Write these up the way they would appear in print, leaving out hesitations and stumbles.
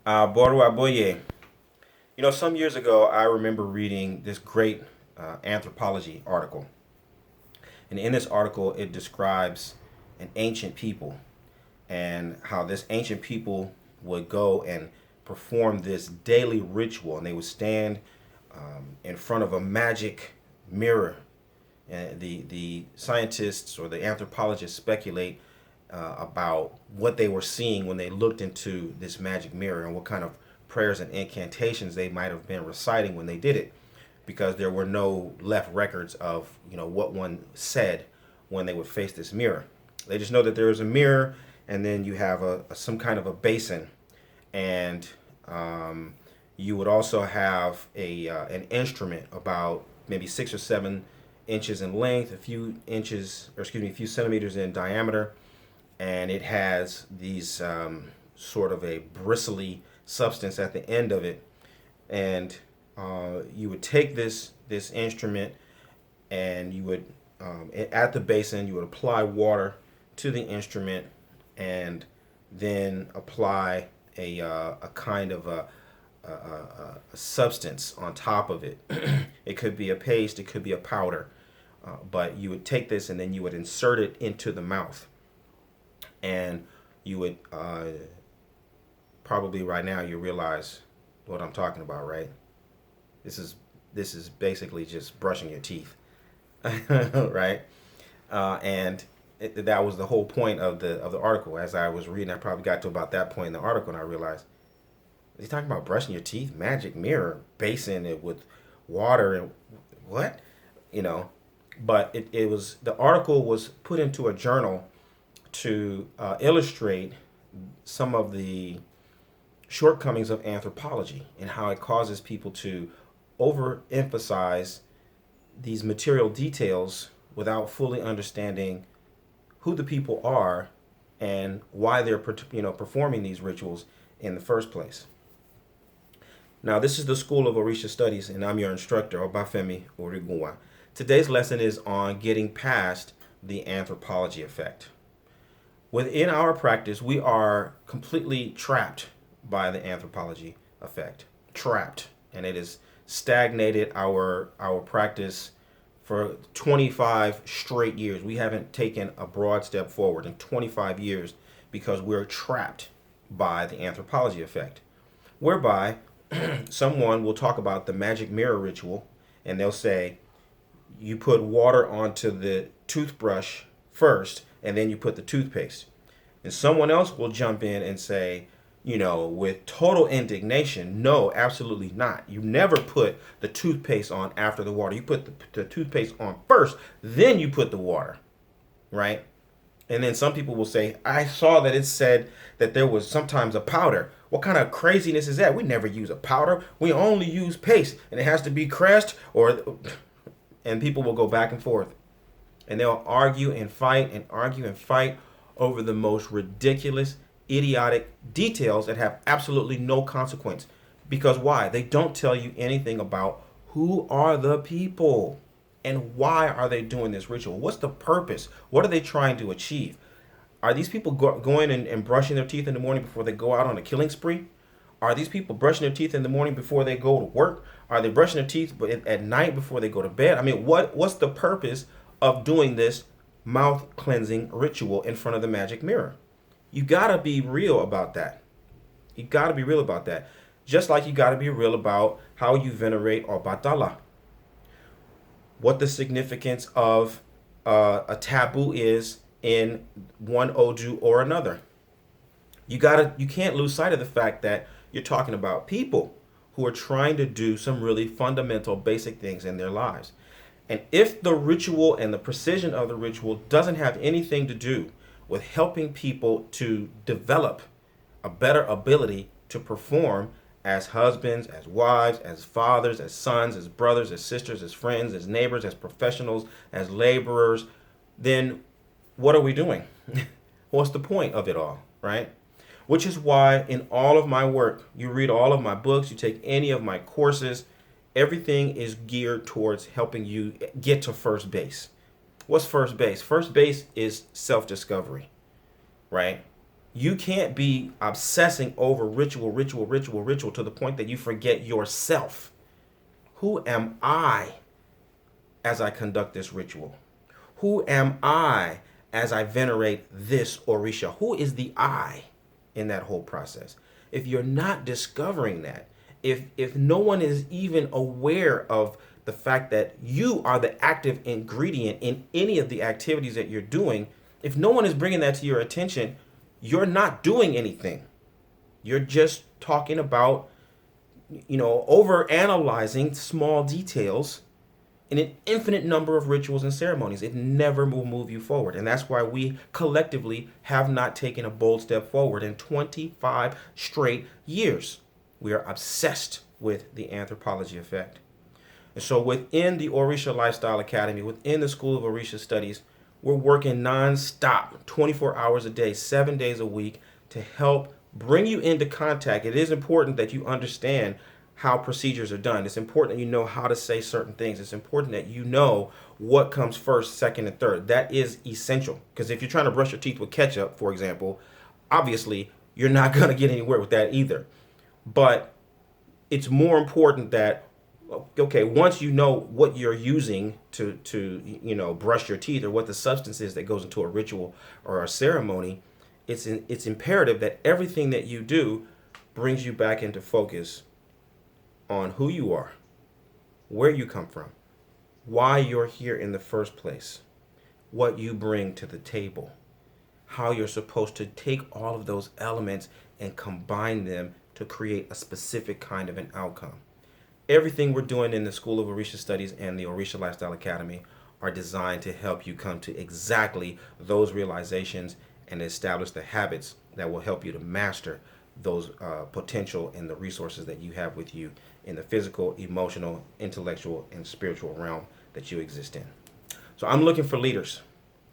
Borua Boye. Some years ago, I remember reading this great anthropology article. And in this article, it describes an ancient people and how this ancient people would go and perform this daily ritual. And they would stand in front of a magic mirror. And the scientists or the anthropologists speculate about what they were seeing when they looked into this magic mirror and what kind of prayers and incantations they might have been reciting when they did it, because there were no left records of what one said when they would face this mirror. They just know that there is a mirror, and then you have some kind of a basin, and you would also have an instrument about maybe 6 or 7 inches in length, a few inches, or excuse me, a few centimeters in diameter, and it has these sort of a bristly substance at the end of it, and you would take this instrument, and you would at the basin you would apply water to the instrument, and then apply a kind of a substance on top of it. It could be a paste, it could be a powder, but you would take this and then you would insert it into the mouth, and you would probably right now you realize what I'm talking about, right? This is this is basically just brushing your teeth, right? And that was the whole point of the article. As I was reading, I probably got to about that point in the article, and I realized he's talking about brushing your teeth, magic mirror, basin it with water, and what, you know. But it was the article was put into a journal to illustrate some of the shortcomings of anthropology and how it causes people to overemphasize these material details without fully understanding who the people are and why they're performing these rituals in the first place. Now, this is the School of Orisa Studies, and I'm your instructor, Obafemi Origunwa. Today's lesson is on getting past the anthropology effect. Within our practice, we are completely trapped by the anthropology effect. Trapped. And it has stagnated our practice for 25 straight years. We haven't taken a broad step forward in 25 years because we're trapped by the anthropology effect, whereby someone will talk about the magic mirror ritual, and they'll say you put water onto the toothbrush first and then you put the toothpaste. And someone else will jump in and say, with total indignation, no, absolutely not. You never put the toothpaste on after the water. You put the toothpaste on first, then you put the water, right? And then some people will say, I saw that it said that there was sometimes a powder. What kind of craziness is that? We never use a powder. We only use paste, and it has to be crushed, or and people will go back and forth. And they'll argue and fight and argue and fight over the most ridiculous, idiotic details that have absolutely no consequence. Because why? They don't tell you anything about who are the people and why are they doing this ritual? What's the purpose? What are they trying to achieve? Are these people going and brushing their teeth in the morning before they go out on a killing spree? Are these people brushing their teeth in the morning before they go to work? Are they brushing their teeth at night before they go to bed? I mean, what's the purpose of doing this mouth cleansing ritual in front of the magic mirror? You gotta be real about that. You gotta be real about that. Just like you gotta be real about how you venerate Obatala. What the significance of a taboo is in one Odu or another. You can't lose sight of the fact that you're talking about people who are trying to do some really fundamental basic things in their lives. And if the ritual and the precision of the ritual doesn't have anything to do with helping people to develop a better ability to perform as husbands, as wives, as fathers, as sons, as brothers, as sisters, as friends, as neighbors, as professionals, as laborers, then what are we doing? What's the point of it all, right? Which is why in all of my work, you read all of my books, you take any of my courses, everything is geared towards helping you get to first base. What's first base? First base is self-discovery, right? You can't be obsessing over ritual to the point that you forget yourself. Who am I as I conduct this ritual? Who am I as I venerate this Orisha? Who is the I in that whole process? If you're not discovering that, if no one is even aware of the fact that you are the active ingredient in any of the activities that you're doing, if no one is bringing that to your attention, you're not doing anything. You're just talking about, over analyzing small details in an infinite number of rituals and ceremonies. It never will move you forward. And that's why we collectively have not taken a bold step forward in 25 straight years. We are obsessed with the anthropology effect. And so within the Orisha Lifestyle Academy, within the School of Orisha Studies, we're working nonstop, 24 hours a day, 7 days a week, to help bring you into contact. It is important that you understand how procedures are done. It's important that you know how to say certain things. It's important that you know what comes first, second, and third. That is essential. Because if you're trying to brush your teeth with ketchup, for example, obviously you're not going to get anywhere with that either. But it's more important that, okay, once you know what you're using to brush your teeth, or what the substance is that goes into a ritual or a ceremony, it's imperative that everything that you do brings you back into focus on who you are, where you come from, why you're here in the first place, what you bring to the table, how you're supposed to take all of those elements and combine them to create a specific kind of an outcome. Everything we're doing in the School of Orisha Studies and the Orisha Lifestyle Academy are designed to help you come to exactly those realizations and establish the habits that will help you to master those potential and the resources that you have with you in the physical, emotional, intellectual, and spiritual realm that you exist in. So I'm looking for leaders.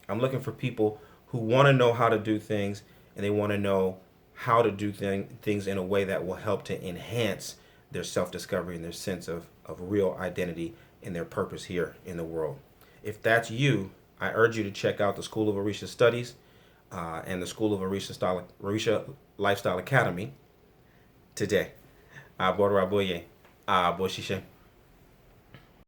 I'm looking for people who want to know how to do things, and they want to know how to do things in a way that will help to enhance their self-discovery and their sense of real identity and their purpose here in the world. If that's you, I urge you to check out the School of Orisha Studies and the School of Orisha Lifestyle Academy today. Bora Boye, Boshishe.